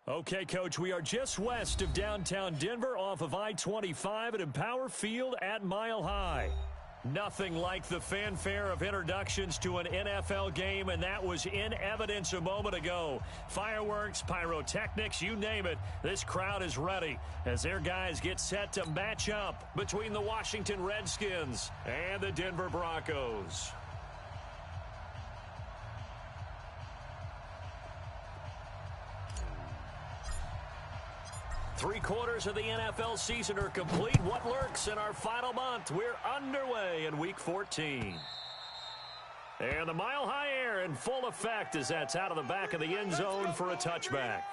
Okay, Coach, we are just west of downtown Denver off of I-25 at Empower Field at Mile High. Nothing like the fanfare of introductions to an NFL game, and that was in evidence a moment ago. Fireworks, pyrotechnics, you name it, this crowd is ready as their guys get set to match up between the Washington Redskins and the Denver Broncos. Three-quarters of the NFL season are complete. What lurks in our final month? We're underway in Week 14. And the mile-high air in full effect as that's out of the back of the end zone for a touchback.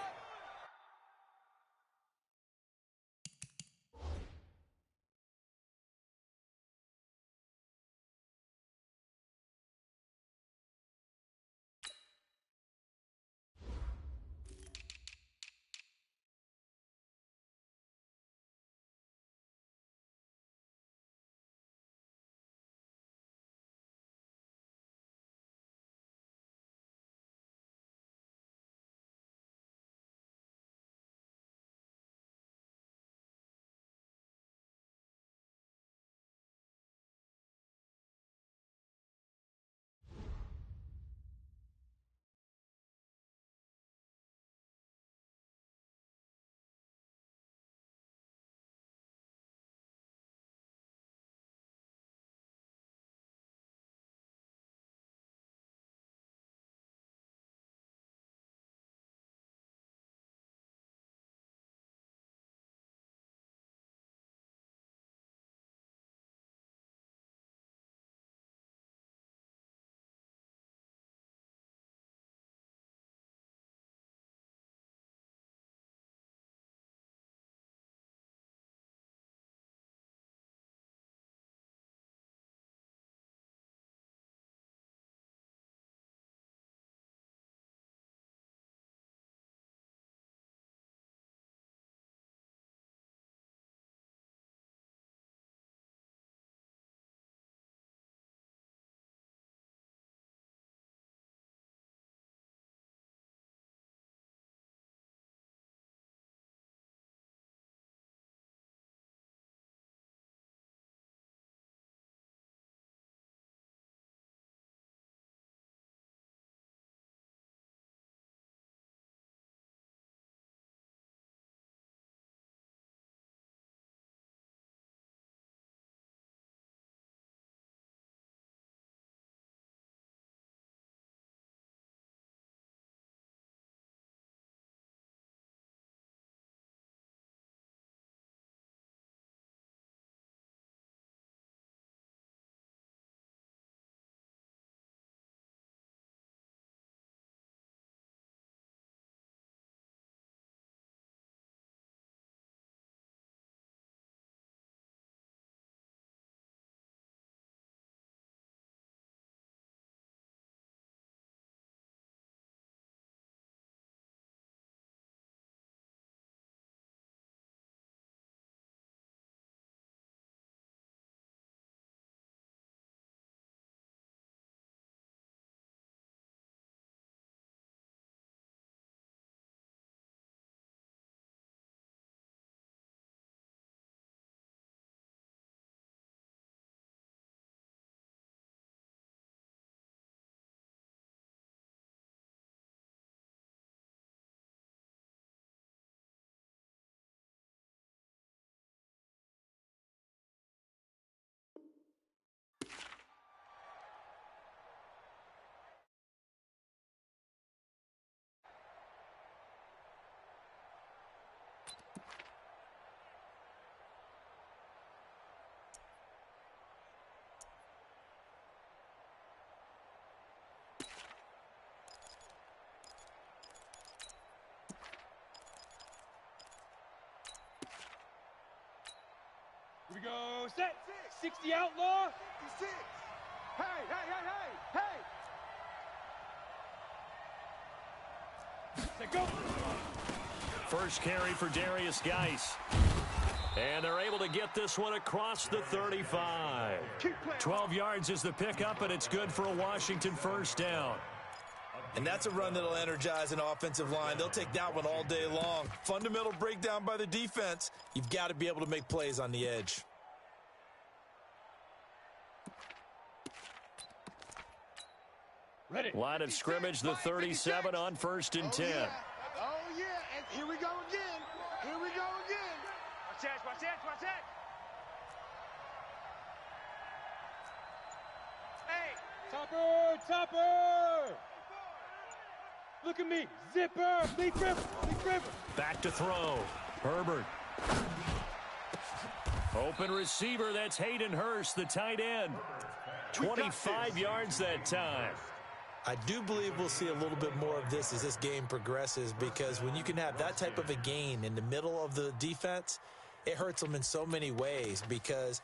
Here we go, set, 60 outlaw. 56. Hey, hey, hey, hey, hey. Set, go. First carry for Darius Geis. And they're able to get this one across the 35. 12 yards is the pickup, and it's good for a Washington first down. And that's a run that'll energize an offensive line. They'll take that one all day long. Fundamental breakdown by the defense. You've got to be able to make plays on the edge. Ready. Line of scrimmage, the 37 on 1st and 10. Oh, yeah. And here we go again. Here we go again. Watch that, watch that, watch that. Hey. Topper, topper. Look at me. Zipper. Big river, big river. Back to throw. Herbert. Open receiver, that's Hayden Hurst, the tight end. 25 yards that time. I do believe we'll see a little bit more of this as this game progresses, because when you can have that type of a gain in the middle of the defense, it hurts them in so many ways, because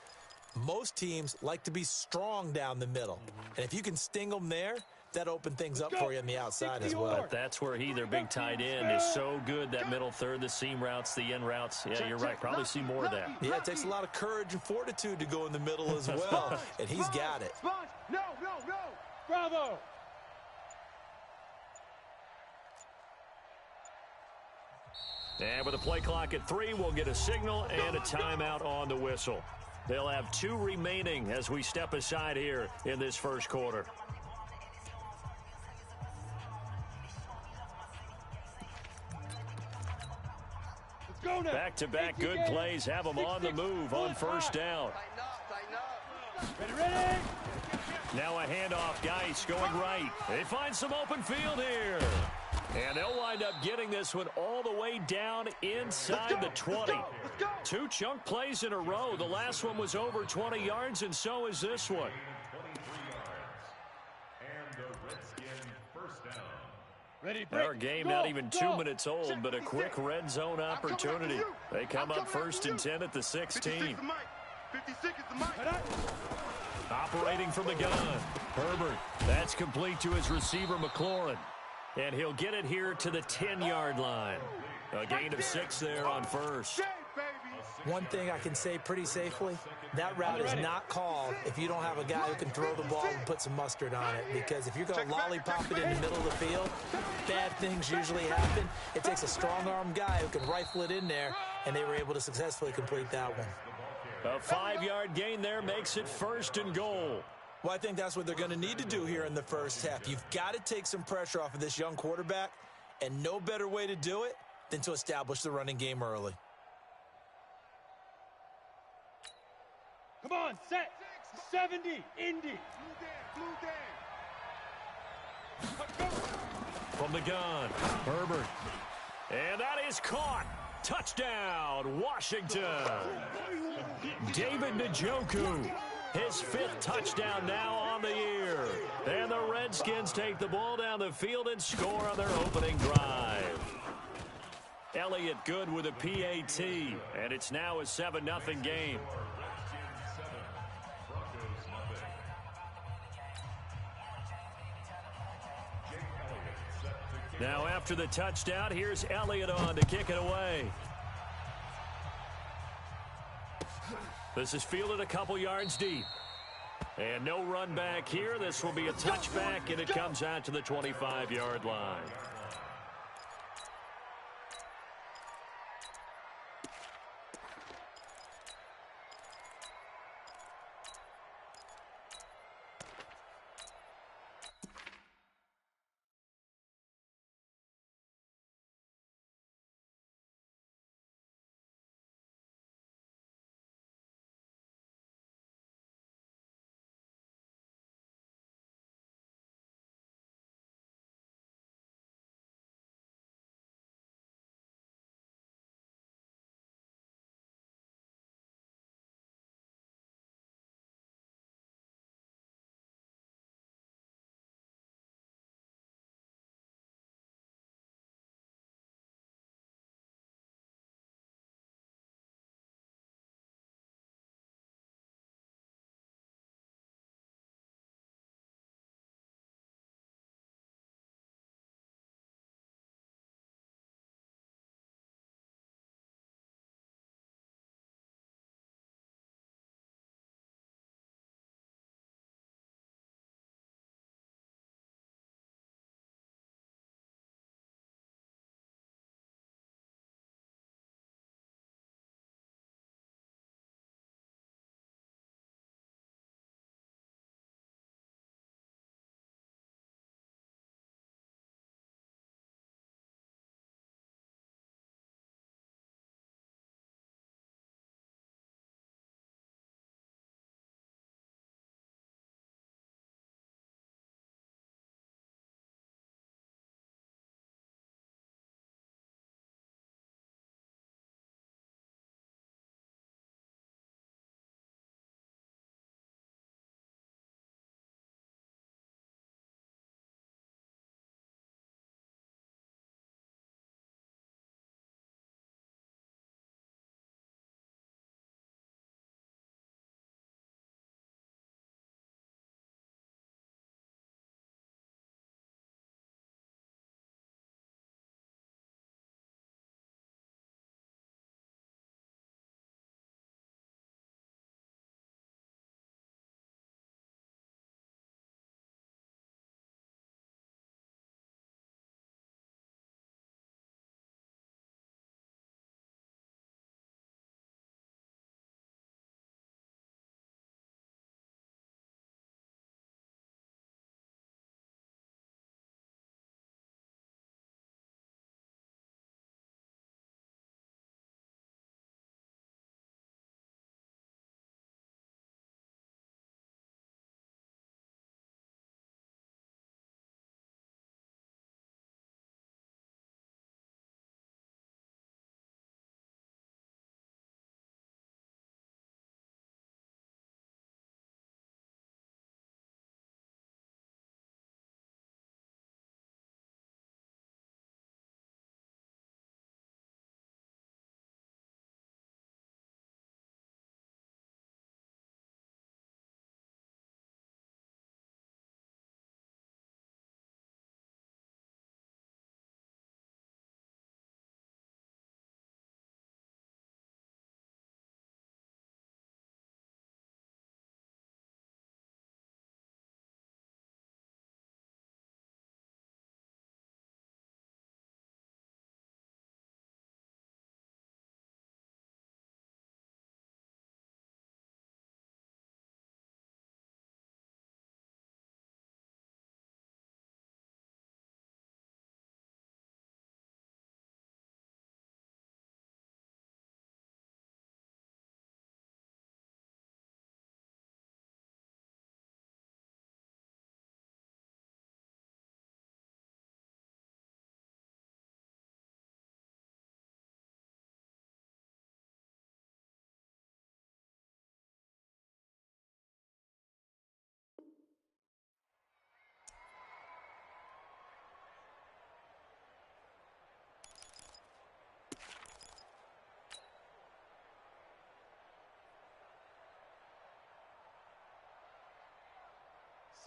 most teams like to be strong down the middle. And if you can sting them there, that opens things up for you on the outside as well. But that's where he, their big tight end, is so good, that middle third, the seam routes, the in routes. Yeah, you're right. Probably see more of that. Yeah, it takes a lot of courage and fortitude to go in the middle as well, and he's got it. Sponge. No. Bravo. And with the play clock at 3, we'll get a signal and a timeout on the whistle. They'll have 2 remaining as we step aside here in this first quarter. Let's go now. Back-to-back good plays have them on the move on 1st down. Ready. Now a handoff, Geis going right. They find some open field here. And they'll wind up getting this one all the way down inside the 20. 2 chunk plays in a row. The last one was over 20 yards, and so is this one. Ready, Our game not even 2 minutes old, but a quick red zone opportunity. They come up 1st and 10 at the 16. 56 is the mic. Operating from the gun. Herbert. That's complete to his receiver, McLaurin. And he'll get it here to the 10-yard line. A gain of 6 there on 1st. One thing I can say pretty safely, that route is not called if you don't have a guy who can throw the ball and put some mustard on it. Because if you're going to lollipop it in the middle of the field, bad things usually happen. It takes a strong-arm guy who can rifle it in there, and they were able to successfully complete that one. A 5-yard gain there makes it 1st and goal. Well, I think that's what they're going to need to do here in the first half. You've got to take some pressure off of this young quarterback, and no better way to do it than to establish the running game early. Come on, set. 70, Indy. Blue Dan. From the gun, Herbert. And that is caught. Touchdown, Washington. David Njoku. His 5th touchdown now on the year. And the Redskins take the ball down the field and score on their opening drive. Elliott good with a PAT, and it's now a 7-0 game. Now after the touchdown, here's Elliott on to kick it away. This is fielded a couple yards deep. And no run back here. This will be a touchback, and it comes out to the 25-yard line.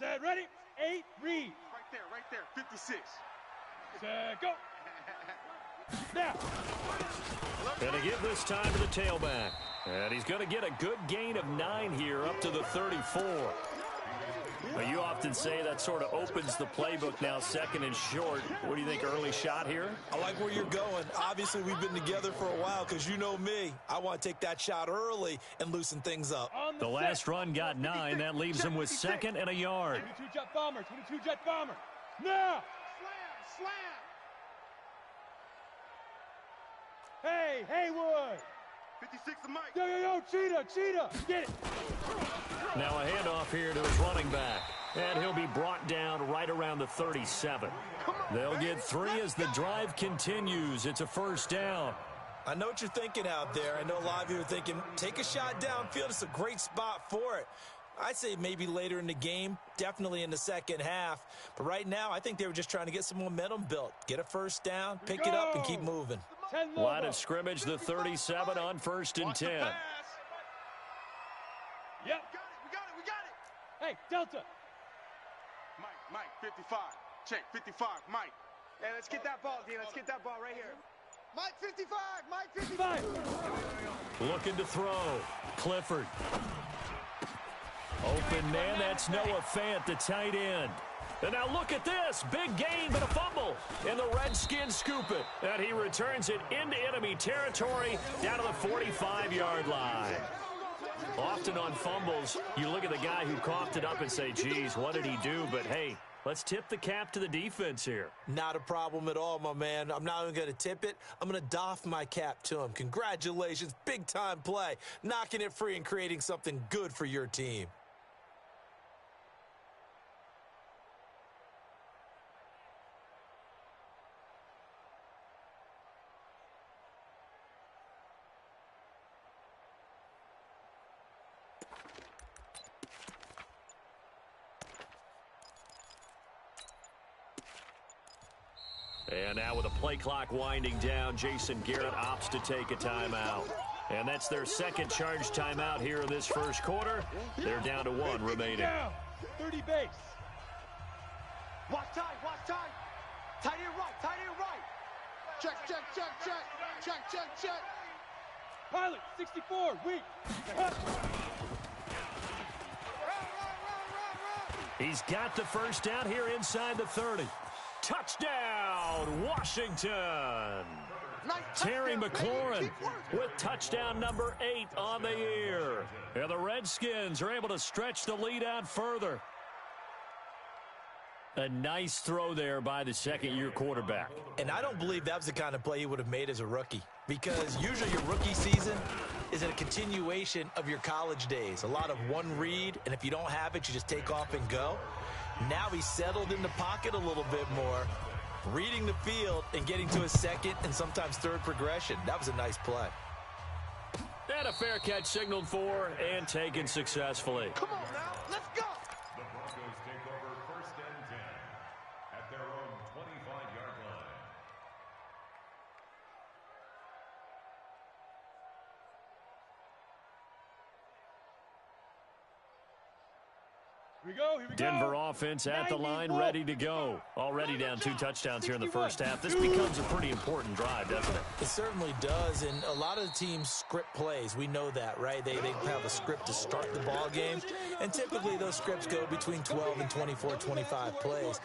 Set, ready, 8, read. Right there, 56. Set, go. Now. Going to give this time to the tailback. And he's going to get a good gain of 9 here up to the 34. Well, you often say that sort of opens the playbook now, second and short. What do you think, early shot here? I like where you're going. Obviously, we've been together for a while because you know me. I want to take that shot early and loosen things up. The last run got 9. That leaves him with second and a yard. 22 jet bomber, 22 jet bomber. Now. Slam. Hey, Haywood. 56 to Mike. Yo, Cheetah. Get it. Now a handoff here to his running back. And he'll be brought down right around the 37. They'll get 3 as the drive continues. It's a first down. I know what you're thinking out there. I know a lot of you are thinking, take a shot downfield. It's a great spot for it. I'd say maybe later in the game, definitely in the second half. But right now, I think they were just trying to get some momentum built. Get a first down, pick it up, and keep moving. Line of scrimmage, the 37 on 1st and 10. Yep. We got it. Hey, Delta. Mike, 55. Check, 55, Mike. Hey, let's get that ball, D. Let's get that ball right here. Mike, 55. Looking to throw. Clifford. Open man, that's Noah Fant, the tight end. And now look at this. Big gain, but a fumble. And the Redskins scoop it. And he returns it into enemy territory down to the 45-yard line. Often on fumbles, you look at the guy who coughed it up and say, geez, what did he do? But, hey, let's tip the cap to the defense here. Not a problem at all, my man. I'm not even going to tip it. I'm going to doff my cap to him. Congratulations. Big-time play. Knocking it free and creating something good for your team. And now with a play clock winding down, Jason Garrett opts to take a timeout. And that's their second charge timeout here in this first quarter. They're down to 1 remaining. Down. 30 base. Watch time. Tight end right. Check. Pilot, 64, weak. He's got the first down here inside the 30. Touchdown, Washington. Terry McLaurin with touchdown number 8 on the year. And the Redskins are able to stretch the lead out further. A nice throw there by the second-year quarterback. And I don't believe that was the kind of play he would have made as a rookie, because usually your rookie season is a continuation of your college days. A lot of one read, and if you don't have it, you just take off and go. Now he's settled in the pocket a little bit more, reading the field and getting to his second and sometimes third progression. That was a nice play. And a fair catch signaled for and taken successfully. Come on now, let's go. The Broncos take over 1st and 10 at their own 25-yard line. Here we go. Denver offense at the line, ready to go. Already down 2 touchdowns here in the first half. This becomes a pretty important drive, doesn't it? It certainly does, and a lot of the teams script plays. We know that, right? They have a script to start the ball game, and typically those scripts go between 12 and 24, 25 plays.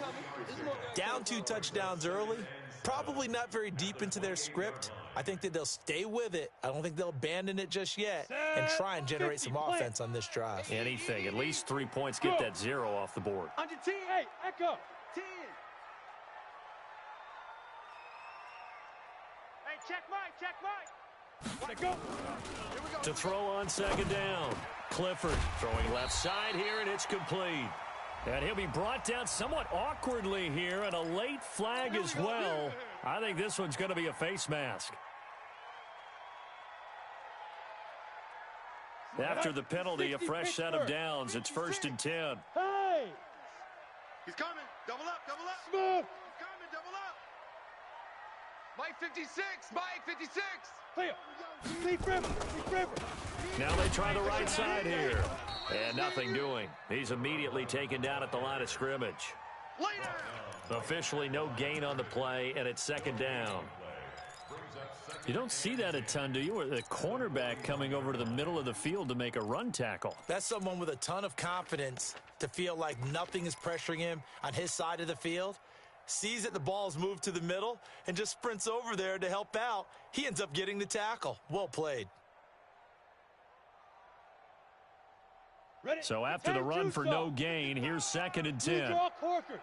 Down 2 touchdowns early, probably not very deep into their script. I think that they'll stay with it. I don't think they'll abandon it just yet and try and generate some offense on this drive. Anything. At least 3 points. Get that 0 off the board. Under 10. Hey, Echo. 10. Hey, check Mike. Let go. To throw on second down. Clifford throwing left side here, and it's complete. And he'll be brought down somewhat awkwardly here, and a late flag as well. I think this one's going to be a face mask. After the penalty, a fresh set of downs. It's 1st and 10. Hey. He's coming. Double up. Smooth. He's coming. Double up. Mike 56. Mike 56. Clear. Leaf river. Leaf river. Now they try the right side here. And nothing doing. He's immediately taken down at the line of scrimmage. Later. Officially no gain on the play, and it's second down. You don't see that a ton, do you? Where the cornerback coming over to the middle of the field to make a run tackle. That's someone with a ton of confidence to feel like nothing is pressuring him on his side of the field. Sees that the ball's moved to the middle and just sprints over there to help out. He ends up getting the tackle. Well played. Ready. So after the run for no gain, here's second and 10. Draw Corkers.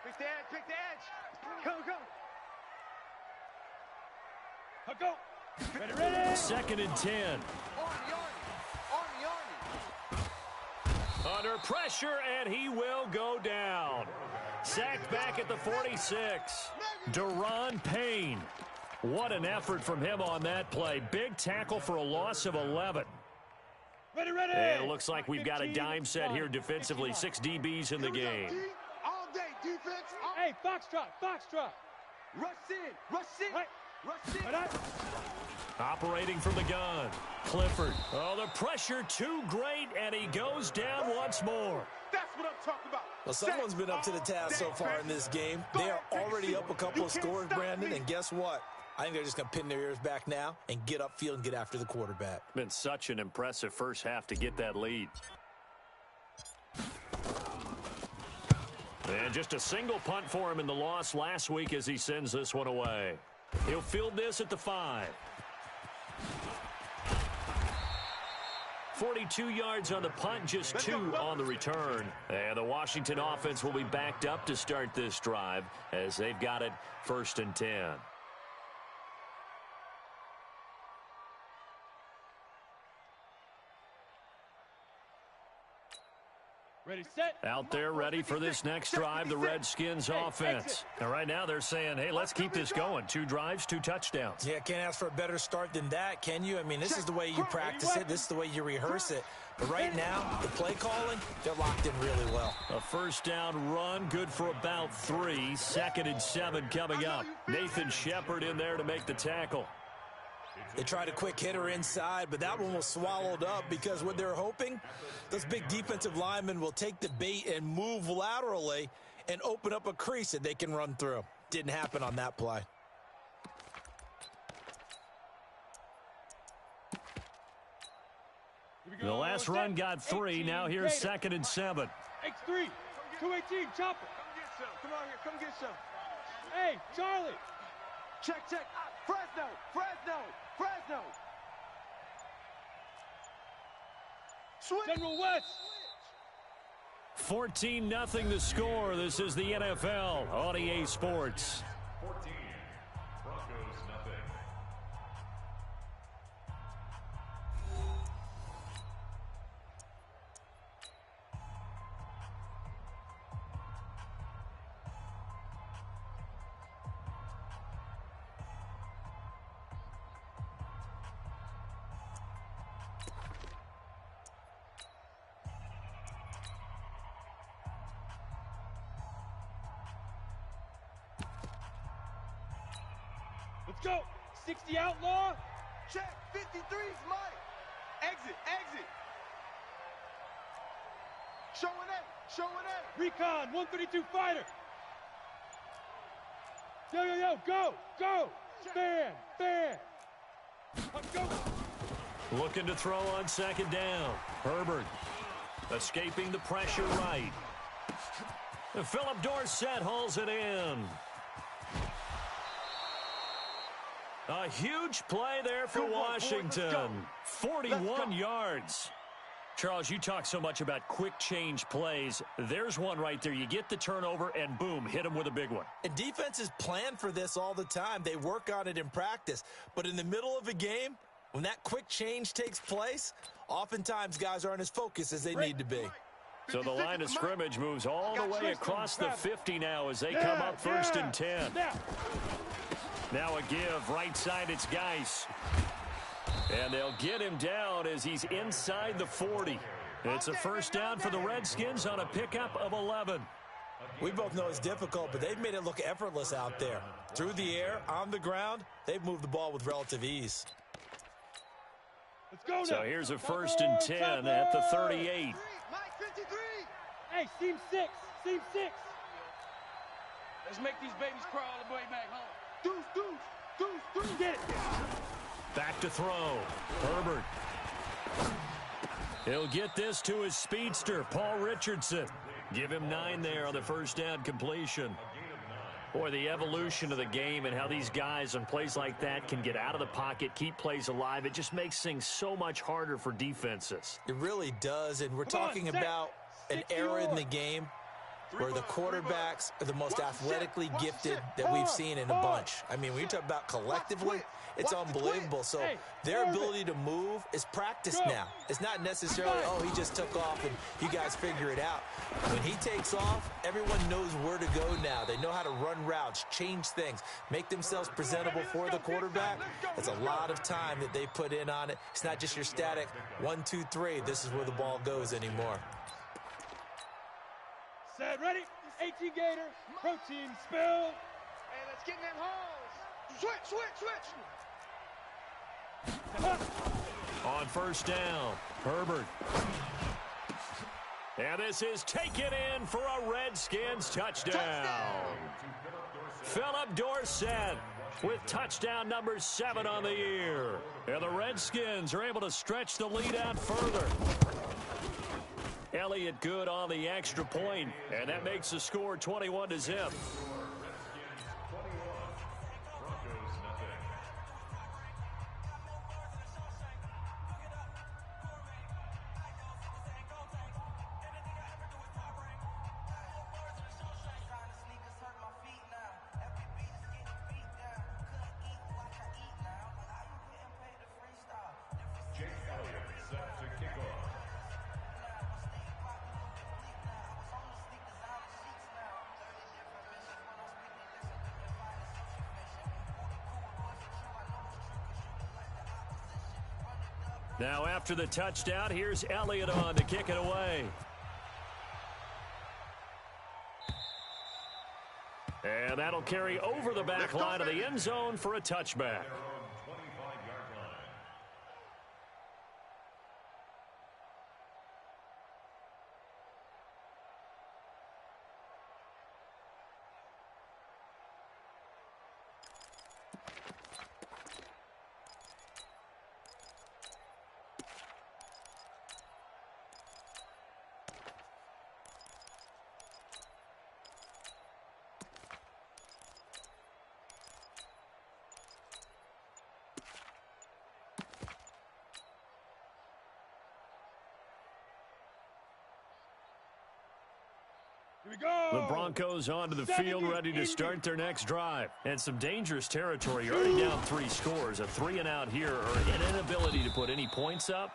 Pick the edge. Pick the edge. Go, go. Go. Ready, ready. Second and 10. Army. Under pressure, and he will go down. Sacked back at the 46. Deron Payne. What an effort from him on that play. Big tackle for a loss of 11. Ready, ready. And it looks like we've got a dime set here defensively. 6 DBs in the game. All day, defense. Hey, foxtrot, foxtrot. Rush in. Rush in. Right. Rush in. Right. Operating from the gun. Clifford. Oh, the pressure too great, and he goes down once more. That's what I'm talking about. Well, someone's been up to the task so far in this game. They are already up a couple of scores, Brandon, and guess what? I think they're just going to pin their ears back now and get upfield and get after the quarterback. Been such an impressive first half to get that lead. And just a single punt for him in the loss last week as he sends this one away. He'll field this at the 5. 42 yards on the punt, just 2 on the return. And the Washington offense will be backed up to start this drive as they've got it first and 10. Ready, set. Out there ready for this next drive, the Redskins offense. And right now they're saying, hey, let's keep this going. 2 drives, 2 touchdowns. Yeah, can't ask for a better start than that, can you? I mean, this is the way you practice it. This is the way you rehearse it. But right now, the play calling, they're locked in really well. A first down run, good for about 3. Second and 7 coming up. Nathan Shepard in there to make the tackle. They tried a quick hitter inside, but that one was swallowed up because what they're hoping, those big defensive linemen will take the bait and move laterally and open up a crease that they can run through. Didn't happen on that play. The last run got 3. Now here's second and 7. X3, 218, chopper. Come get some. Come on here. Come get some. Hey, Charlie. Check, check. Fresno. Fresno. Fresno. Switch. General West. 14-0 the score. This is the NFL on EA Sports. 14. Broncos nothing. Let's go. 60 outlaw. Check. 53's Mike. Exit. Exit. Showing A. Showing A. Recon, 132 fighter. Yo, yo, yo, go, go. Fan, fan. Go. Looking to throw on second down. Herbert escaping the pressure right. And Philip Dorsett hauls it in. A huge play there for Washington. 41 yards. Charles, you talk so much about quick change plays. There's one right there. You get the turnover, and boom, hit him with a big one. And defenses plan for this all the time. They work on it in practice. But in the middle of a game, when that quick change takes place, oftentimes guys aren't as focused as they need to be. So the line of scrimmage moves all the way across the 50 now as they come up first and 10. Now a give, right side, it's Geis. And they'll get him down as he's inside the 40. It's a first down for the Redskins on a pickup of 11. We both know it's difficult, but they've made it look effortless out there. Through the air, on the ground, they've moved the ball with relative ease. Let's go now. So here's a 1st and 10 at the 38. Mike 53. Hey, seam 6. Seam 6. Let's make these babies crawl all the way back home. Deuce, deuce, deuce, deuce. Get it. Back to throw. Herbert. He'll get this to his speedster, Paul Richardson. Give him 9 there on the first down completion. Boy, the evolution of the game and how these guys on plays like that can get out of the pocket, keep plays alive, it just makes things so much harder for defenses. It really does, and we're talking about an era in the game where the quarterbacks are the most athletically gifted that we've seen in a bunch. I mean, when you talk about collectively, it's unbelievable. So their ability to move is practiced now. It's not necessarily, oh, he just took off and you guys figure it out. When he takes off, everyone knows where to go now. They know how to run routes, change things, make themselves presentable for the quarterback. It's a lot of time that they put in on it. It's not just your static 1, 2, 3. This is where the ball goes anymore. Set, ready? 18 Gator, protein spill. Hey, let's get in them holes. Switch, switch, switch. On first down, Herbert. And this is taken in for a Redskins touchdown. Philip Dorsett with touchdown number 7 on the year. And the Redskins are able to stretch the lead out further. Elliott good on the extra point, and that makes the score 21-0. Now after the touchdown, here's Elliott on to kick it away. And that'll carry over the back line of the end zone for a touchback. The Broncos onto the field, ready to start their next drive. And some dangerous territory. You're already down 3 scores. A 3-and-out here, or an inability to put any points up.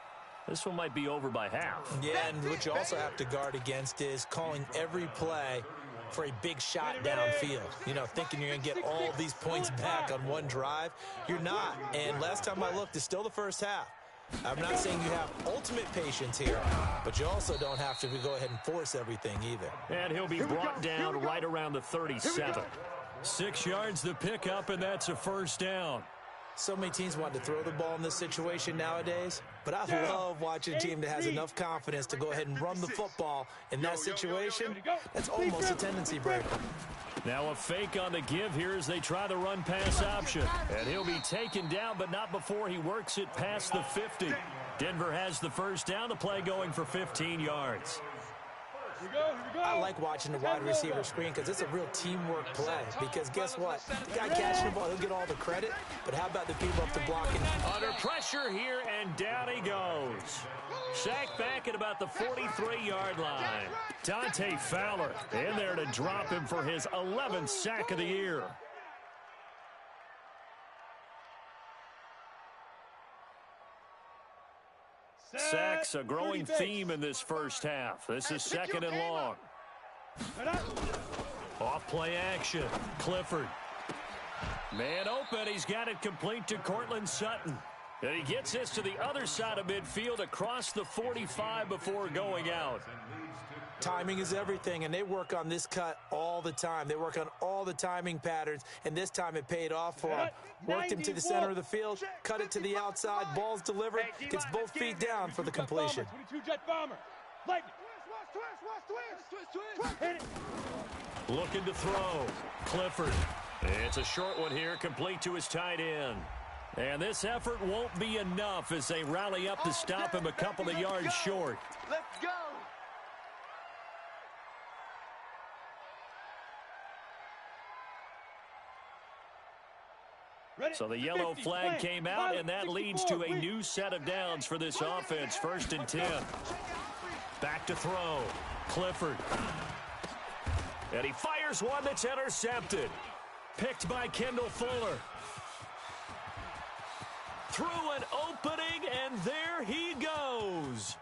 This one might be over by half. Yeah, and what you also have to guard against is calling every play for a big shot downfield. You know, thinking you're going to get all these points back on one drive. You're not. And last time I looked, it's still the first half. I'm not saying you have ultimate patience here, but you also don't have to go ahead and force everything either. And he'll be brought down right around the 37. 6 yards the pickup, and that's a first down. So many teams want to throw the ball in this situation nowadays, but I love watching a team that has enough confidence to go ahead and run the football in that situation. That's almost a tendency breaker. Now a fake on the give here as they try the run-pass option. And he'll be taken down, but not before he works it past the 50. Denver has the first down, the play going for 15 yards. Here we go. I like watching the wide receiver screen because it's a real teamwork play. Because guess what? The guy catching the ball, he'll get all the credit. But how about the people up to blocking? Under pressure here, and down he goes. Sacked back at about the 43-yard line. Dante Fowler in there to drop him for his 11th sack of the year. Sacks, a growing theme in this first half. This is 2nd and long. Off play action. Clifford. Man open. He's got it complete to Cortland Sutton. And he gets this to the other side of midfield across the 45 before going out. Timing is everything, and they work on this cut all the time. They work on all the timing patterns, and this time it paid off for him. Worked him to the center of the field, cut it to the outside, ball's delivered, gets both feet down for the completion. 22 jet bomber. Lightning. Twist. Looking to throw. Clifford. It's a short one here, complete to his tight end. And this effort won't be enough as they rally up to stop him a couple of yards short. Let's go. So the yellow flag came out, and that leads to a new set of downs for this offense. 1st and 10. Back to throw. Clifford. And he fires one that's intercepted. Picked by Kendall Fuller. Through an opening, and there he goes.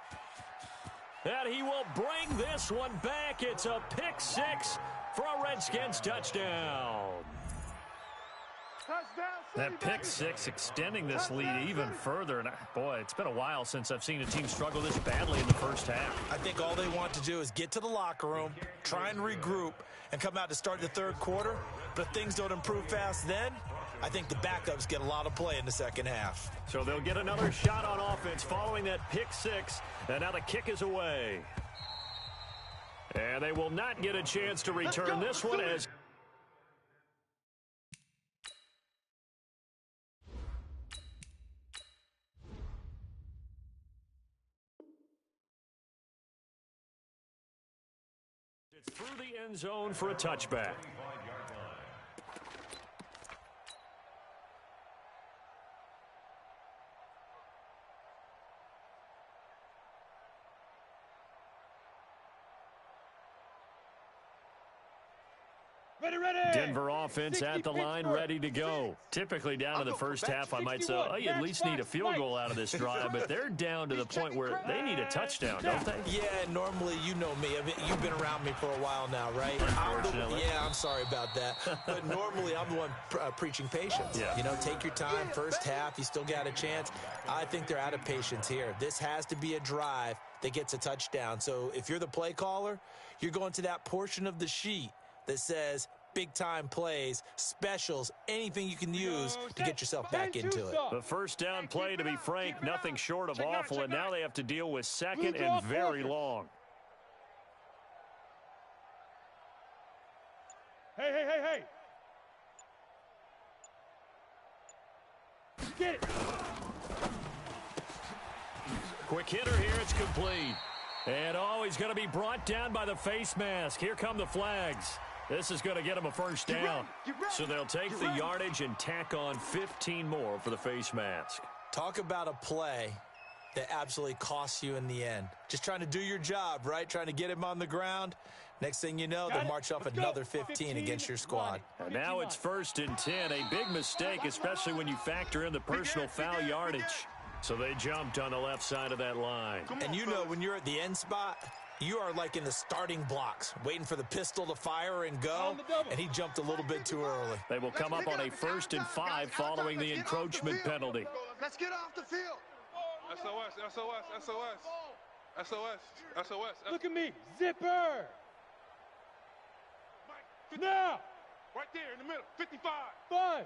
And he will bring this one back. It's a pick 6 for a Redskins touchdown. That pick 6 extending this lead even further. And boy, it's been a while since I've seen a team struggle this badly in the first half. I think all they want to do is get to the locker room, try and regroup, and come out to start the third quarter. But if things don't improve fast then, I think the backups get a lot of play in the second half. So they'll get another shot on offense following that pick 6. And now the kick is away. And they will not get a chance to return this one as... It's through the end zone for a touchback. Ready. Denver offense at the line, ready to go. Typically down to the first half, I might say, oh, you at least need a field goal out of this drive, but they're down to the point where they need a touchdown, don't they? Yeah, normally, you know me. I mean, you've been around me for a while now, right? Unfortunately. I'm sorry about that. But normally, I'm the one preaching patience. Yeah. You know, take your time. First half, you still got a chance. I think they're out of patience here. This has to be a drive that gets a touchdown. So if you're the play caller, you're going to that portion of the sheet that says big-time plays, specials, anything you can use to get yourself back into it. The first down play, to be frank, nothing short of awful, and now they have to deal with second and very long. Hey. Get it. Quick hitter here, it's complete. And he's going to be brought down by the face mask. Here come the flags. This is going to get him a first down. So they'll take the yardage and tack on 15 more for the face mask. Talk about a play that absolutely costs you in the end. Just trying to do your job, right? Trying to get him on the ground. Next thing you know, they'll march off another 15 against your squad. And now it's 1st and 10. A big mistake, especially when you factor in the personal foul yardage. So they jumped on the left side of that line. And you know when you're at the end spot, you are like in the starting blocks, waiting for the pistol to fire and go, and he jumped a little bit too early. They will come up on a 1st and 5 following the encroachment penalty. Let's get off the field. SOS. Look at me. Zipper. Now. Right there in the middle. 55. Buzz.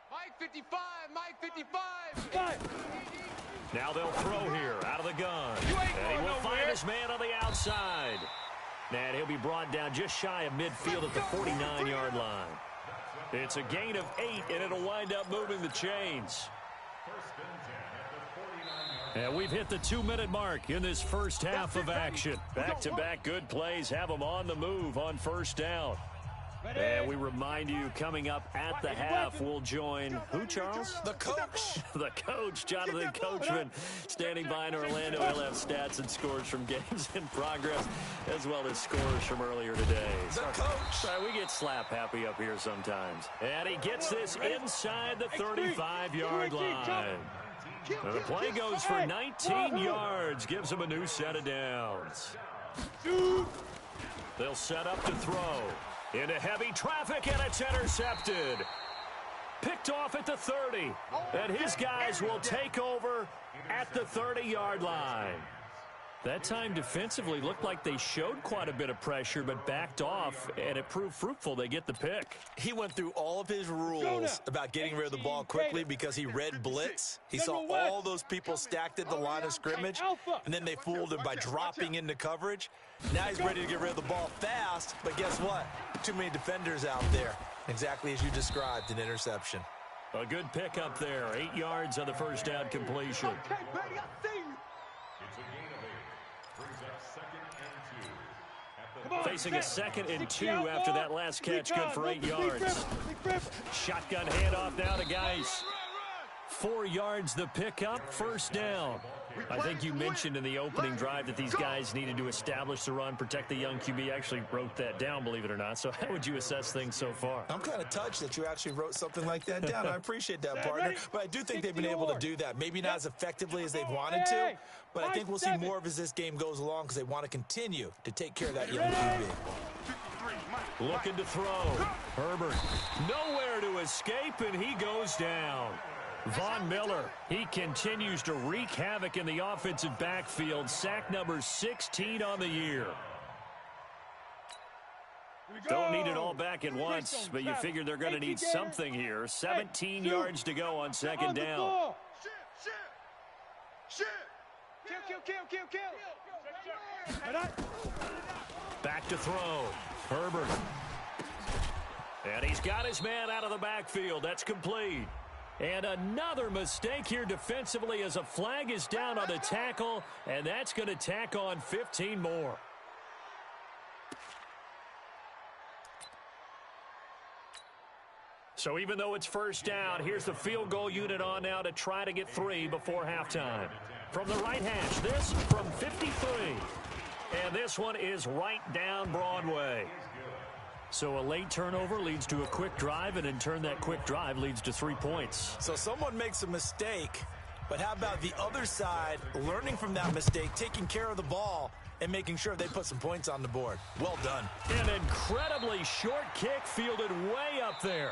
Mike 55. Mike 55. Buzz. Now they'll throw here out of the gun. And he will find his man on the outside. And he'll be brought down just shy of midfield at the 49-yard line. It's a gain of 8, and it'll wind up moving the chains. And we've hit the 2-minute mark in this first half of action. Back-to-back good plays have them on the move on first down. And we remind you, coming up at the half, we'll join who, Charles? The coach. The coach, Jonathan Coachman, standing by in Orlando. He'll have stats and scores from games in progress, as well as scores from earlier today. The coach. Sorry, we get slap happy up here sometimes. And he gets this inside the 35-yard line. And the play goes for 19 yards, gives him a new set of downs. They'll set up to throw. Into heavy traffic, and it's intercepted. Picked off at the 30. And his guys will take over at the 30-yard line. That time defensively looked like they showed quite a bit of pressure but backed off, and it proved fruitful. They get the pick. He went through all of his rules about getting rid of the ball quickly because he read blitz. He saw all those people stacked at the line of scrimmage, and then they fooled him by dropping into coverage. Now he's ready to get rid of the ball fast, but guess what? Too many defenders out there. Exactly as you described, an interception. A good pick up there. 8 yards on the first down completion. Okay, buddy, I see you. It's a gain of 8. Brings up 2nd and 2. At the Facing a 2nd and 2 after that last catch, good for 8 yards. Shotgun handoff now to Geis. 4 yards the pickup, first down. I think you mentioned in the opening drive that these guys needed to establish the run, protect the young QB. Actually wrote that down, believe it or not. So how would you assess things so far? I'm kind of touched that you actually wrote something like that down. I appreciate that, partner. But I do think they've been able to do that. Maybe not as effectively as they've wanted to, but I think we'll see more of as this game goes along because they want to continue to take care of that young QB. Looking to throw. Herbert nowhere to escape, and he goes down. Von Miller, he continues to wreak havoc in the offensive backfield. Sack number 16 on the year. Don't need it all back at once, but you figure they're going to need something here. 17 yards to go on second down. Back to throw. Herbert. And he's got his man out of the backfield. That's complete. And another mistake here defensively as a flag is down on the tackle, and that's going to tack on 15 more. So even though it's first down, here's the field goal unit on now to try to get 3 before halftime. From the right hash, this from 53. And this one is right down Broadway. So a late turnover leads to a quick drive, and in turn that quick drive leads to 3 points. So someone makes a mistake, but how about the other side learning from that mistake, taking care of the ball, and making sure they put some points on the board? Well done. An incredibly short kick fielded way up there.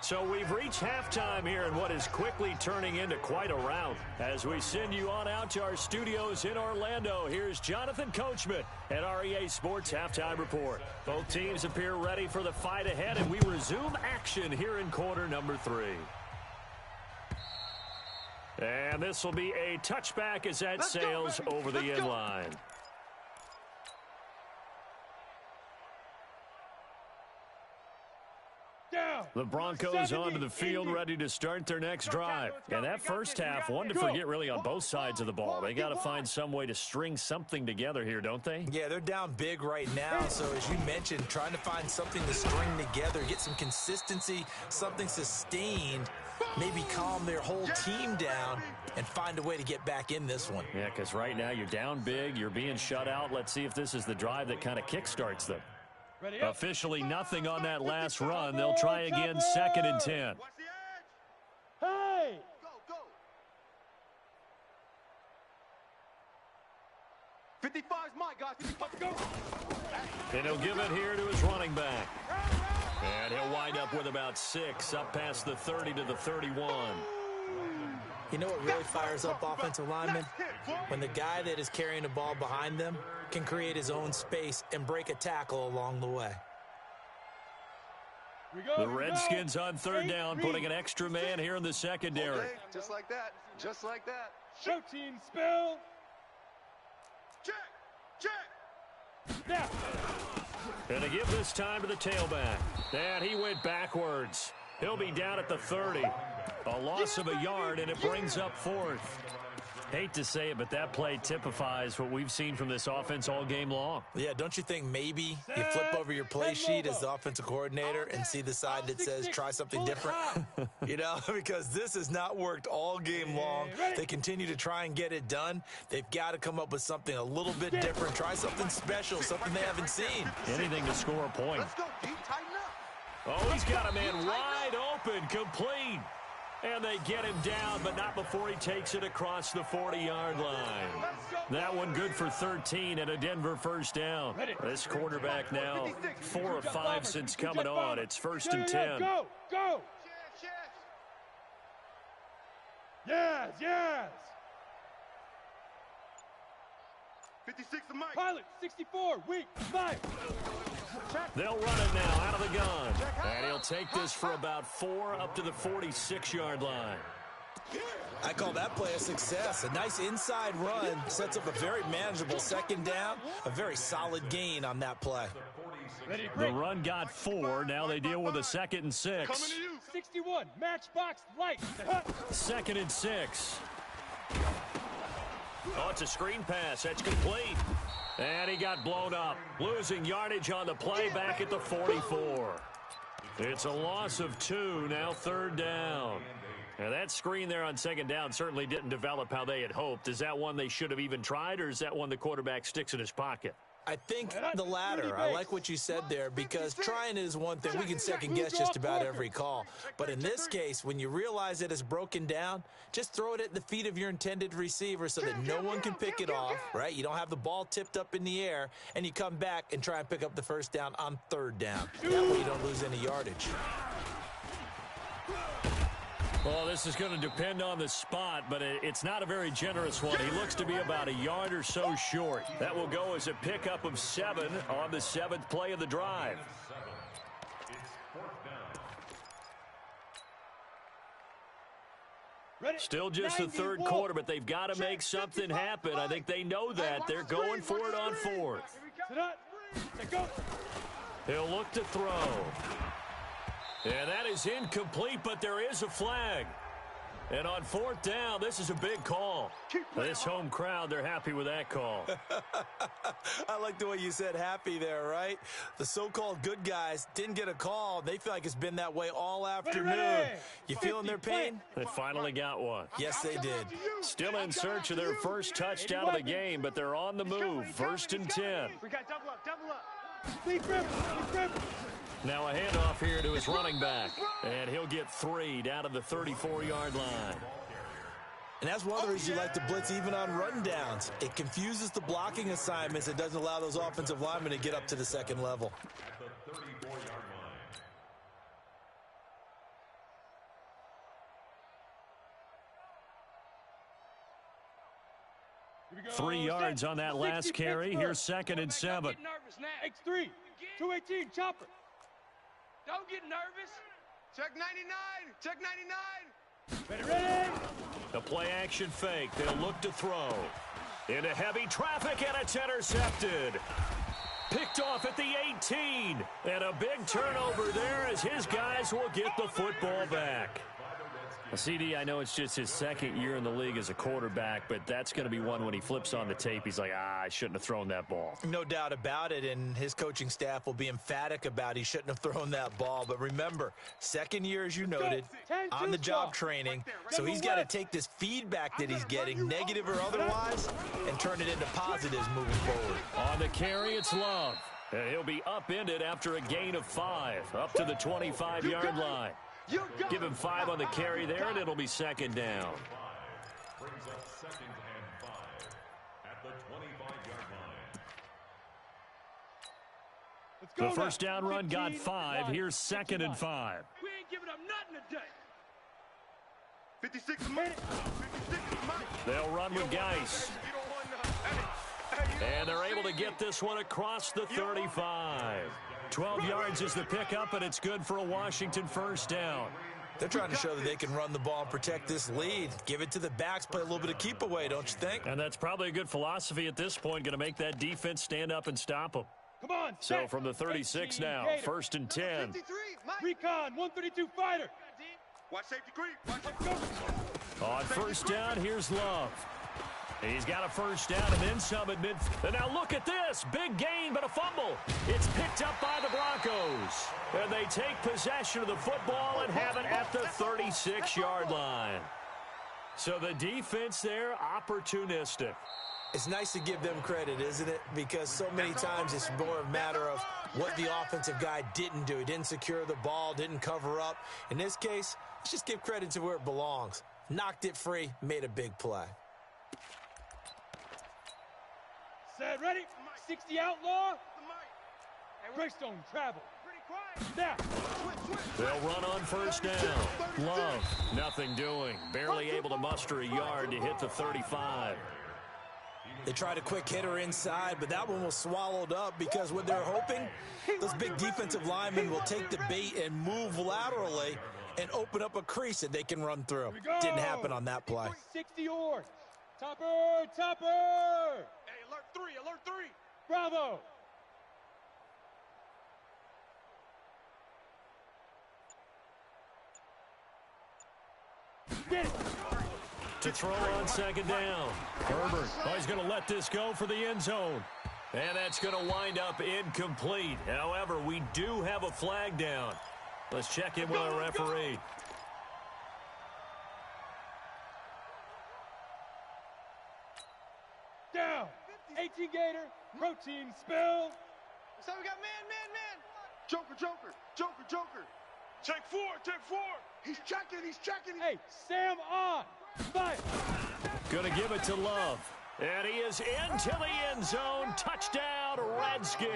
So we've reached halftime here in what is quickly turning into quite a rout. As we send you on out to our studios in Orlando, here's Jonathan Coachman at REA Sports Halftime Report. Both teams appear ready for the fight ahead, and we resume action here in quarter number 3. And this will be a touchback as that sails over the end line. The Broncos onto the field ready to start their next drive. And that first half, one to forget really on both sides of the ball. They got to find some way to string something together here, don't they? Yeah, they're down big right now. So as you mentioned, trying to find something to string together, get some consistency, something sustained, maybe calm their whole team down and find a way to get back in this one. Yeah, because right now you're down big, you're being shut out. Let's see if this is the drive that kind of kickstarts them. Officially nothing on that last run. They'll try again, 2nd and 10. Hey! Go, go. 55's my guy. 55, go. And he'll give it here to his running back. And he'll wind up with about 6, up past the 30 to the 31. You know what really fires up offensive linemen? When the guy that is carrying the ball behind them can create his own space and break a tackle along the way. The Redskins on 3rd down, putting an extra man here in the secondary. Okay, just like that. Just like that. Protein spill. Check. Check. Now. And to give this time to the tailback. And he went backwards. He'll be down at the 30. A loss of a yard, and it brings up 4th. Hate to say it, but that play typifies what we've seen from this offense all game long. Yeah, don't you think maybe you flip over your play sheet as the offensive coordinator and see the side that says try something different? You know, because this has not worked all game long. They continue to try and get it done. They've got to come up with something a little bit different. Try something special, something they haven't seen. Anything to score a point. Let's go, D. Tighten up. Oh, he's got a man wide open, complete. And they get him down, but not before he takes it across the 40-yard line. That one good for 13 and a Denver first down. This quarterback now 4 of 5 since coming on. It's 1st and 10. Go, go. Yes, yes. 56 to Mike. Pilot, 64, weak, 5. They'll run it now out of the gun. And he'll take this for about 4 up to the 46-yard line. I call that play a success. A nice inside run sets up a very manageable second down. A very solid gain on that play. The run got 4. Now they deal with a 2nd and 6. 61, matchbox light. 2nd and 6. Oh, it's a screen pass. That's complete. And he got blown up. Losing yardage on the play back at the 44. It's a loss of 2. Now 3rd down. Now that screen there on 2nd down certainly didn't develop how they had hoped. Is that one they should have even tried, or is that one the quarterback sticks in his pocket? I think the latter. I like what you said there, because trying is one thing. We can second guess just about every call. But in this case, when you realize that it's broken down, just throw it at the feet of your intended receiver so that no one can pick it off, right? You don't have the ball tipped up in the air, and you come back and try and pick up the 1st down on 3rd down. That way you don't lose any yardage. Well, this is going to depend on the spot, but it's not a very generous one. He looks to be about a yard or so short. That will go as a pickup of 7 on the 7th play of the drive. Still just the 3rd quarter, but they've got to make something happen. I think they know that. They're going for it on 4th. He'll look to throw. And that is incomplete, but there is a flag. And on 4th down, this is a big call. This home crowd, they're happy with that call. I like the way you said happy there, right? The so-called good guys didn't get a call. They feel like it's been that way all afternoon. You feeling their pain? They finally got one. Yes, they did. Still in search of their first touchdown of the game, but they're on the move. 1st and 10. We got double up, double up. Now a handoff here to his running back. And he'll get 3 down to the 34-yard line. And that's one of the reasons you like to blitz even on run downs. It confuses the blocking assignments. It doesn't allow those offensive linemen to get up to the 2nd level. At the 34-yard line. 3 yards on that last carry. Here's 2nd and 7. X3, 218, chopper. Don't get nervous. Check 99. Check 99. Ready. The play action fake. They'll look to throw. Into heavy traffic, and it's intercepted. Picked off at the 18. And a big turnover there as his guys will get the football back. CD, I know it's just his 2nd year in the league as a quarterback, but that's going to be one when he flips on the tape. He's like, I shouldn't have thrown that ball. No doubt about it, and his coaching staff will be emphatic about he shouldn't have thrown that ball. But remember, 2nd year, as you noted, on-the-job training, so he's got to take this feedback that he's getting, negative or otherwise, and turn it into positives moving forward. On the carry, it's Love. And he'll be upended after a gain of 5, up to the 25-yard line. Give him 5 on the carry there, and it'll be 2nd down. Brings up 2nd and 5 at the 25-yard line. The 1st down run got 5. Here's 2nd and 5. We ain't giving up nothing today. 56 to Mike. 56 to Mike. They'll run with Geis. And they're able to get this one across the 35. 12 yards is the pickup, and it's good for a Washington 1st down. They're trying to show that they can run the ball and protect this lead. Give it to the backs, play a little bit of keep away, don't you think? And that's probably a good philosophy at this point, going to make that defense stand up and stop them. Come on. So from the 36 now, 1st and 10. 53, Mike. Recon, 132 fighter. Watch safety creep. Watch safety creep. On 1st down, here's Love. He's got a 1st down and then some at midfield. And now look at this. Big gain, but a fumble. It's picked up by the Broncos. And they take possession of the football and have it at the 36-yard line. So the defense there, opportunistic. It's nice to give them credit, isn't it? Because so many times it's more a matter of what the offensive guy didn't do. He didn't secure the ball, didn't cover up. In this case, let's just give credit to where it belongs. Knocked it free, made a big play. Set, ready. 60 outlaw. Greystone travel. Now. They'll run on first down. Love, nothing doing. Barely able to muster a yard to hit the 35. They tried a quick hitter inside, but that one was swallowed up because what they're hoping, those big defensive linemen will take the bait and move laterally and open up a crease that they can run through. Didn't happen on that play. 60 yards. Topper, topper. Hey, alert 3, alert 3. Bravo. Get it. To throw on second down. Herbert, he's going to let this go for the end zone. And that's going to wind up incomplete. However, we do have a flag down. Let's check in with our referee. Down. 18 Gator. Protein spill. So we got man. Joker, Joker, Joker, Joker. Take 4, take 4. He's checking. Hey, Sam on. Fire. Going to give it to Love. And he is into the end zone. Touchdown, Redskins.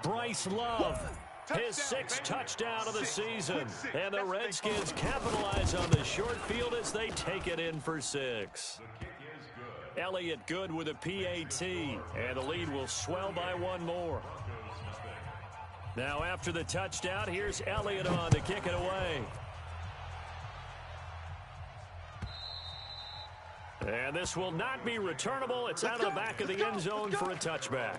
Bryce Love, his 6th touchdown of the season. And the Redskins capitalize on the short field as they take it in for 6. Elliott good with a PAT. And the lead will swell by 1 more. Now after the touchdown, here's Elliott on to kick it away. And this will not be returnable. It's out of the back of the end zone for a touchback.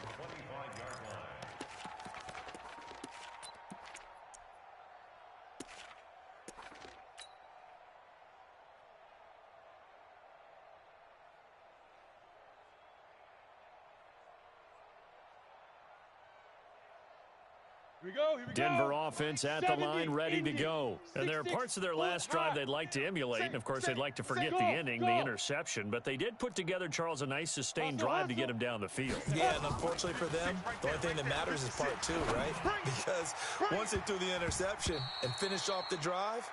Here we go. Denver offense at the line, ready to go. And there are parts of their last drive they'd like to emulate. And, of course, they'd like to forget the ending, the interception. But they did put together, Charles, a nice sustained drive to get him down the field. Yeah, and unfortunately for them, the only thing that matters is part 2, right? Because once they threw the interception and finished off the drive,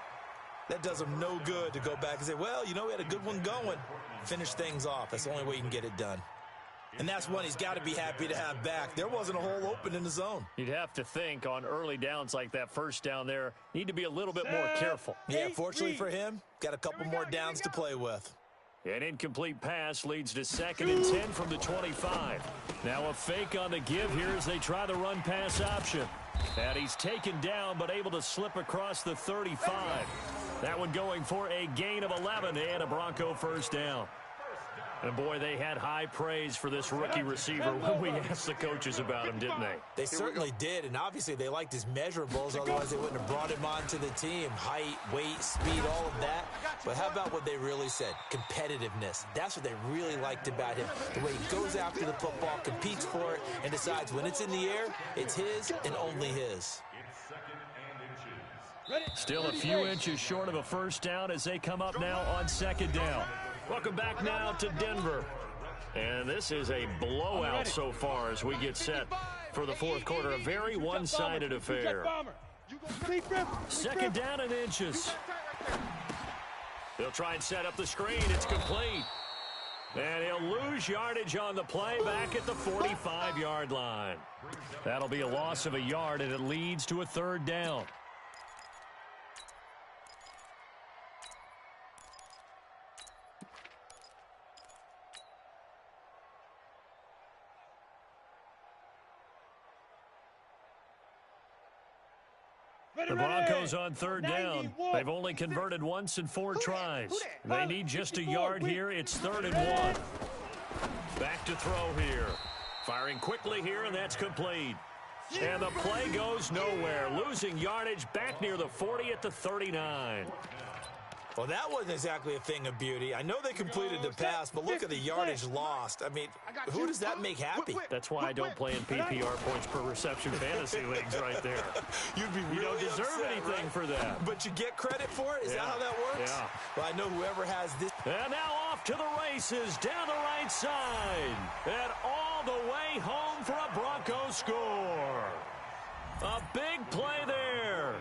that does them no good to go back and say, well, you know, we had a good one going. Finish things off. That's the only way you can get it done. And that's one he's got to be happy to have back. There wasn't a hole open in the zone. You'd have to think on early downs like that first down there, need to be a little bit more careful. Yeah, fortunately for him, got a couple more downs to play with. An incomplete pass leads to 2nd and 10 from the 25. Now a fake on the give here as they try the run pass option. And he's taken down but able to slip across the 35. That one going for a gain of 11 and a Bronco first down. And, boy, they had high praise for this rookie receiver when we asked the coaches about him, didn't they? They certainly did, and obviously they liked his measurables, otherwise they wouldn't have brought him onto the team. Height, weight, speed, all of that. But how about what they really said? Competitiveness. That's what they really liked about him. The way he goes after the football, competes for it, and decides when it's in the air, it's his and only his. Still a few inches short of a first down as they come up now on 2nd down. Welcome back now to Denver. And this is a blowout so far as we get set for the 4th quarter. A very one-sided affair. 2nd down and inches. They'll try and set up the screen. It's complete. And he'll lose yardage on the play back at the 45-yard line. That'll be a loss of a yard, and it leads to a 3rd down. The Broncos on 3rd down. They've only converted once in 4 tries. They need just a yard here. It's 3rd and 1. Back to throw here. Firing quickly here, and that's complete. And the play goes nowhere. Losing yardage back near the 40 at the 39. Well, that wasn't exactly a thing of beauty. I know they completed the pass, but look at the yardage lost. I mean, who does that make happy? That's why I don't play in PPR points per reception fantasy leagues right there. You don't deserve anything for that. But you get credit for it? Is that how that works? Yeah. Well, I know whoever has this. And now off to the races down the right side. And all the way home for a Bronco score. A big play there.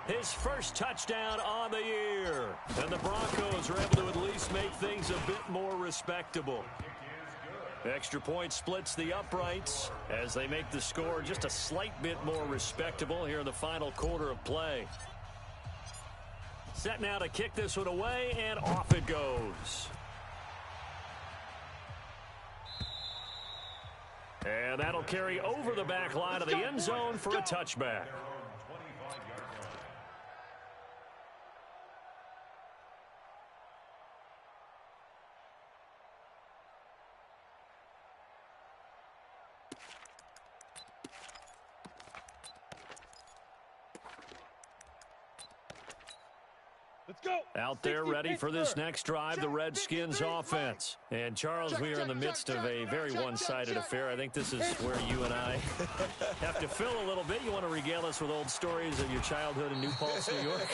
His first touchdown on the year. And the Broncos are able to at least make things a bit more respectable. Extra point splits the uprights as they make the score just a slight bit more respectable here in the final quarter of play. Set now to kick this one away, and off it goes. And that'll carry over the back line of the end zone for a touchback. Let's go. Out there ready for this next drive, the Redskins offense. And Charles, we are in the midst of a very one-sided affair. I think this is where you and I have to fill a little bit. You want to regale us with old stories of your childhood in New Paltz, New York?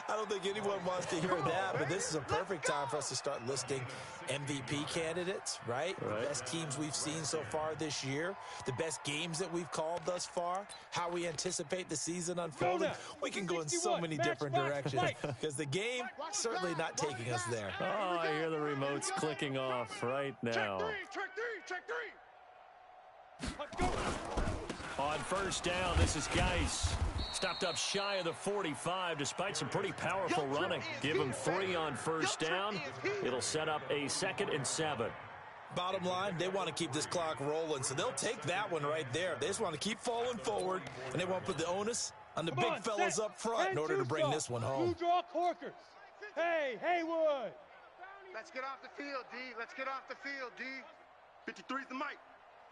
I don't think anyone wants to hear that, but this is a perfect time for us to start listing MVP candidates, right? The best teams we've seen so far this year, the best games that we've called thus far, how we anticipate the season unfolding. We can go in so many different directions because the game certainly not taking us there. Oh, I hear the remotes clicking off right now. Check three. Let's go. On first down, this is Geis. Stopped up shy of the 45 despite some pretty powerful running. Give him 3 on first down. It'll set up a 2nd and 7. Bottom line, they want to keep this clock rolling, so they'll take that one right there. They just want to keep falling forward, and they want to put the onus on the big fellas up front in order to bring this one home. Two draw corkers. Hey, Haywood. Let's get off the field, D. Let's get off the field, D. 53's the mic.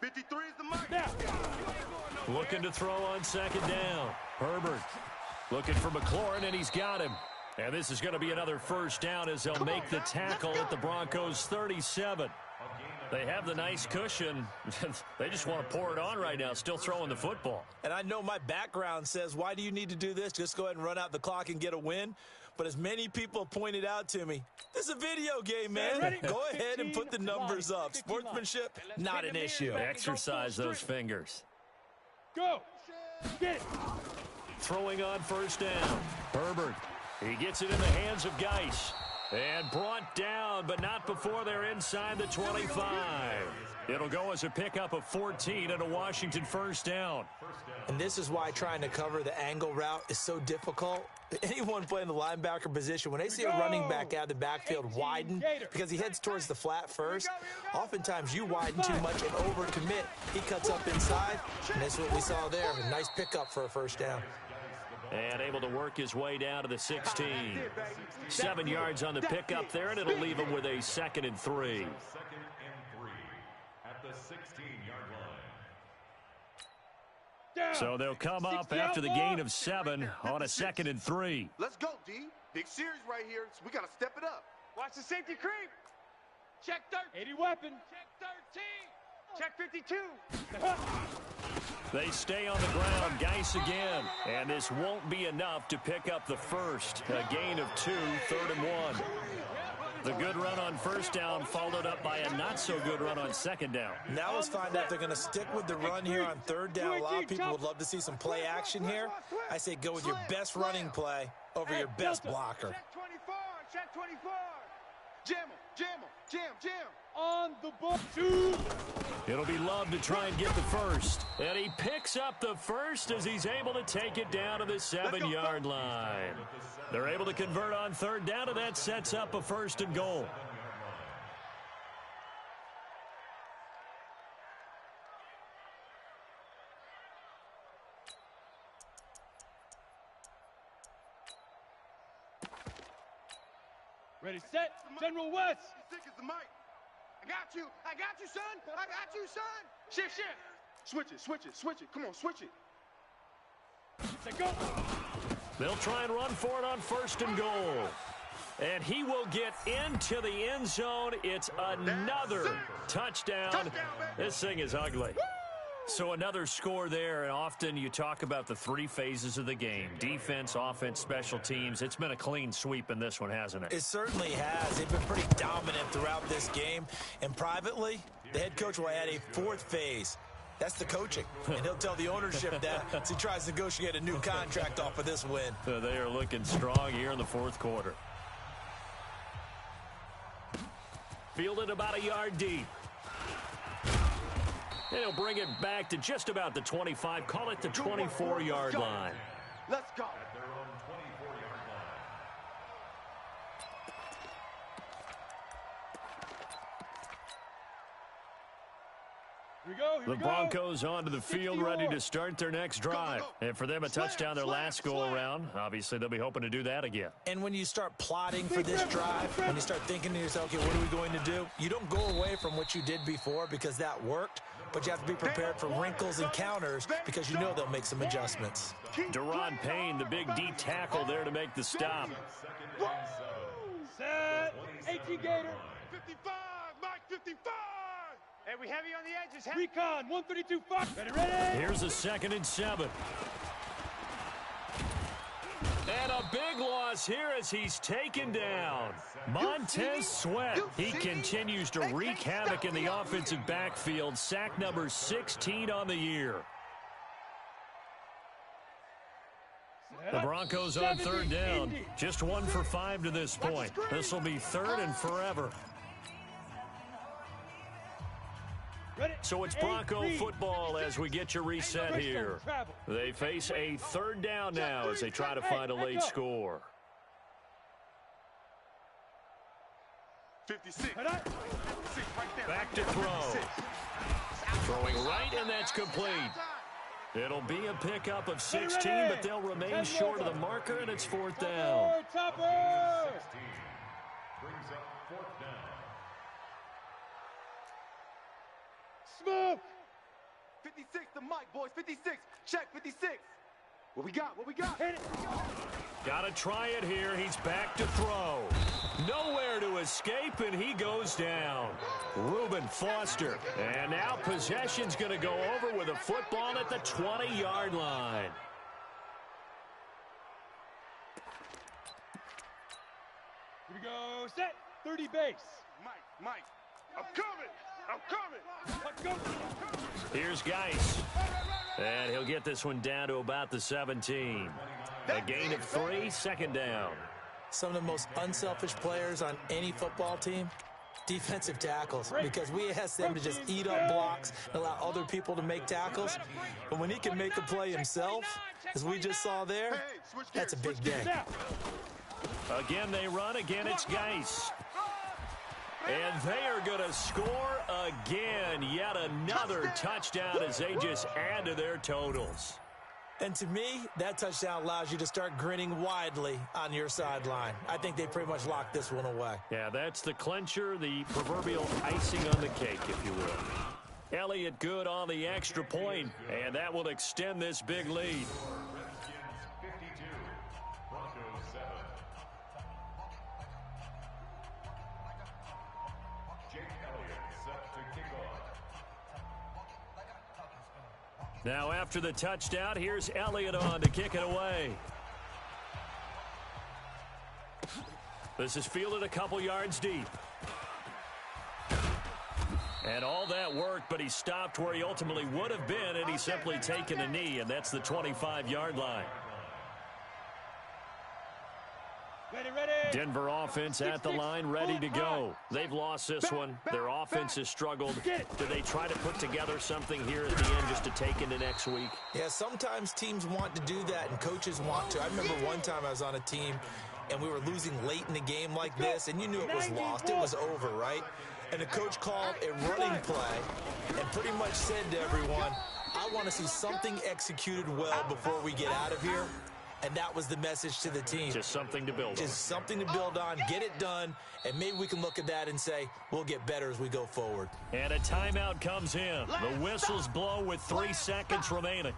53's the mic. Now. Looking to throw on 2nd down. Herbert looking for McLaurin, and he's got him. And this is going to be another first down as they'll make the tackle at the Broncos' 37. They have the nice cushion. They just want to pour it on right now, still throwing the football. And I know my background says, why do you need to do this? Just go ahead and run out the clock and get a win. But as many people pointed out to me, this is a video game, man. Go ahead and put the numbers up. Sportsmanship, not an issue. Exercise those fingers. Go. Get it. Throwing on first down. Herbert. He gets it in the hands of Geis. And brought down, but not before they're inside the 25. It'll go as a pickup of 14 and a Washington first down. And this is why trying to cover the angle route is so difficult. Anyone playing the linebacker position, when they see a running back out of the backfield widen because he heads towards the flat first, oftentimes you widen too much and overcommit. He cuts up inside, and that's what we saw there. A nice pickup for a first down. And able to work his way down to the 16. 7 yards on the pickup there, and it'll leave him with a 2nd and 3. 2nd and 3 at the 16-yard line. So they'll come up after the gain of 7 on a 2nd and 3. Let's go, D. Big series right here, so we got to step it up. Watch the safety creep. Check 13. 80 weapon. Check 13. Check 52. They stay on the ground. Geis again. And this won't be enough to pick up the first. A gain of 2, 3rd and 1. The good run on first down followed up by a not-so-good run on 2nd down. Now let's find out if they're going to stick with the run here on 3rd down. A lot of people would love to see some play action here. I say go with your best running play over your best blocker. Check 24. Check 24. Jam him. Jam him. Jam. Jam. On the ball. 2. It'll be Love to try and get the first. And he picks up the first as he's able to take it down to the 7-yard line. They're able to convert on 3rd down, and that sets up a 1st and goal. Ready, set. General West. Sick as the mic. I got you. I got you, son. I got you, son. Shift. Switch it. Switch it. Switch it. Come on, switch it. Set, go. They'll try and run for it on 1st and goal. And he will get into the end zone. It's another touchdown. This thing is ugly. So another score there, and often you talk about the 3 phases of the game. Defense, offense, special teams. It's been a clean sweep in this one, hasn't it? It certainly has. They've been pretty dominant throughout this game. And privately, the head coach will add a 4th phase. That's the coaching. And he'll tell the ownership that as he tries to negotiate a new contract off of this win. So they are looking strong here in the 4th quarter. Fielded about a yard deep. And he'll bring it back to just about the 25. Call it the 24-yard line. Let's go. At their own 24-yard line. Here we go. The Broncos onto the field, ready to start their next drive. And for them, a touchdown their last go-around. Obviously, they'll be hoping to do that again. And when you start plotting for this drive, when you start thinking to yourself, okay, what are we going to do? You don't go away from what you did before because that worked, but you have to be prepared for wrinkles and counters because you know they'll make some adjustments. Deron Payne, the big D tackle there to make the stop. Set. 18 Gator. 55, Mike, 55. Hey, we heavy on the edges. Recon, 132 Fox. Ready. Here's a 2nd and 7. And a big loss here as he's taken down. Montez Sweat. He continues to wreak havoc in the offensive backfield. Sack number 16 on the year. The Broncos on 3rd down. Just 1 for 5 to this point. This will be 3rd and forever. So it's Bronco football as we get your reset here. They face a 3rd down now as they try to find a late score. 56. Back to throw. Throwing right, and that's complete. It'll be a pickup of 16, but they'll remain short of the marker, and it's 4th down. Topper. 16 brings up 4th down. Smoke. 56 to Mike, boys. 56. Check 56. What we got? What we got? Hit it. Got to try it here. He's back to throw. Nowhere to escape, and he goes down. Reuben Foster. And now possession's going to go over with a football at the 20-yard line. Here we go. Set. 30 base. Mike. I'm coming. Let's go. Here's Geis. And he'll get this one down to about the 17. A gain of 3, 2nd down. Some of the most unselfish players on any football team, defensive tackles, because we ask them to just eat up blocks and allow other people to make tackles. But when he can make a play himself, as we just saw there, that's a big day. Again, they run. Again, it's Geis. And they are going to score again. Yet another touchdown as they just add to their totals. And to me, that touchdown allows you to start grinning widely on your sideline. I think they pretty much locked this one away. Yeah, that's the clincher, the proverbial icing on the cake, if you will. Elliott good on the extra point, and that will extend this big lead. Redskins 52, Broncos 7. Jake Elliott set to kick off. Now after the touchdown, here's Elliott on to kick it away. This is fielded a couple yards deep. And all that worked, but he stopped where he ultimately would have been, and he's simply taken a knee, and that's the 25-yard line. Ready. Denver offense at the line, ready to go. They've lost this one. Their offense has struggled. Do they try to put together something here at the end just to take into next week? Yeah, sometimes teams want to do that, and coaches want to. I remember one time I was on a team, and we were losing late in the game like this, and you knew it was lost. It was over, right? And the coach called a running play and pretty much said to everyone, I want to see something executed well before we get out of here. And that was the message to the team. Just something to build on. Just something to build on, get it done, and maybe we can look at that and say, we'll get better as we go forward. And a timeout comes in. The whistles blow with 3 seconds remaining.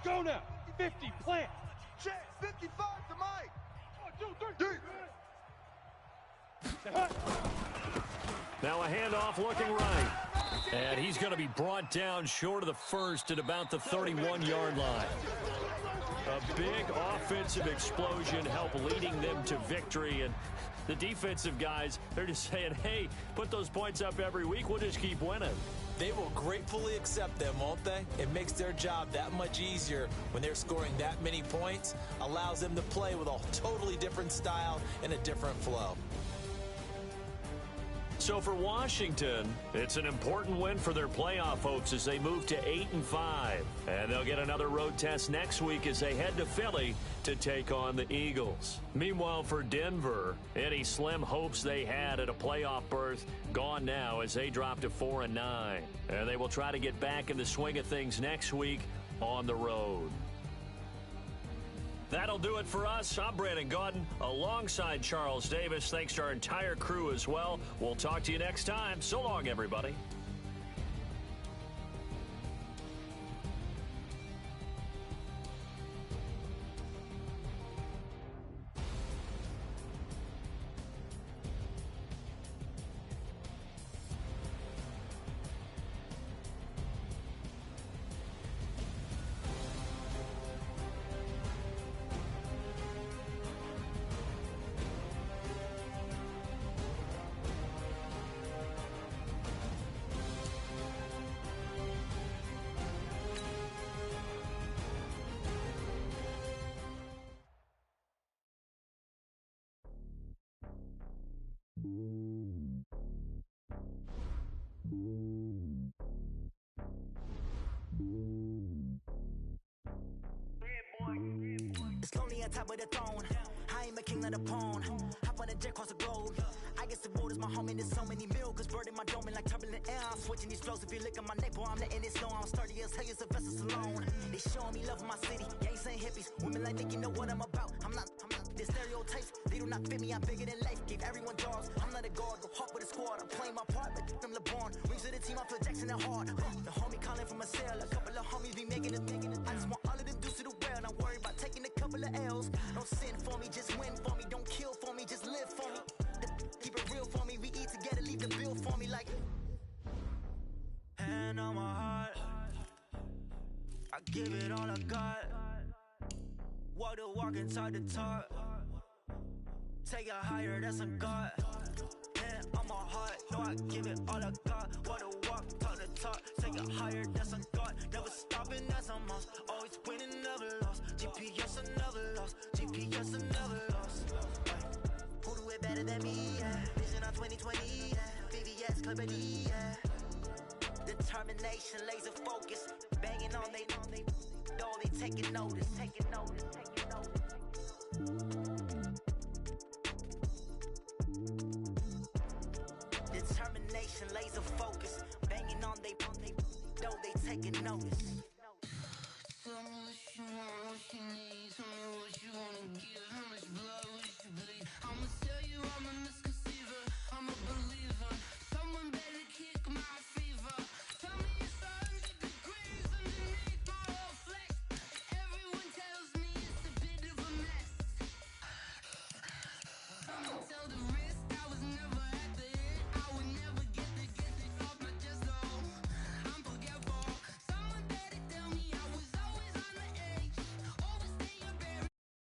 Go now. 50, plant. Check 55 to Mike. 1, 2, 3. Now a handoff looking right. And he's going to be brought down short of the first at about the 31-yard line. A big offensive explosion helped leading them to victory. And the defensive guys, they're just saying, hey, put those points up every week. We'll just keep winning. They will gratefully accept them, won't they? It makes their job that much easier when they're scoring that many points. Allows them to play with a totally different style and a different flow. So for Washington, it's an important win for their playoff hopes as they move to 8-5. And they'll get another road test next week as they head to Philly to take on the Eagles. Meanwhile, for Denver, any slim hopes they had at a playoff berth gone now as they drop to 4-9. And they will try to get back in the swing of things next week on the road. That'll do it for us. I'm Brandon Gaudin alongside Charles Davis. Thanks to our entire crew as well. We'll talk to you next time. So long, everybody. It's lonely on top of the throne. I am a king of the pawn. Hop on a jet across the globe. I guess the road is my home and there's so many milk. Bird in my dome and like turbulent air. I'm switching these flows. If you look at my neck, boy, I'm letting it slow. I'm sturdy as hell, it's a vessel alone. They showing me love in my city. Gangs ain't hippies. Women like Nick, you know what I'm about. I'm not the stereotypes. They do not fit me. I'm bigger than life. Gave everyone jobs. I'm not a guard. Go hard with a squad. I'm playing my part, but I'm LeBron. Rings to the team. I feel Jackson and hard. The homie calling from a cell. A couple of homies be making it. I just want all of them dudes to the well. Don't worry about taking a couple of L's. Don't sin for me, just win for me. Don't kill for me, just live for me. Keep it real for me. We eat together, leave the bill for me like. Hand on my heart, I give it all I got. Walk the walk and talk the talk. Take it higher, that's a God. Hand on my heart, no, I give it all I got. Walk the walk, talk the talk. Take it higher, that's a God. Never stopping, that's a must. Always winning, never lost. GPS, I never lost. GPS, I never lost. Who do it better than me? Yeah. Vision on 2020. Yeah. VVS, Clippity. Yeah. Determination, laser focus. Banging on they though they taking notice. Taking notice. Taking notice. Determination, laser focus. Banging on they though they taking notice.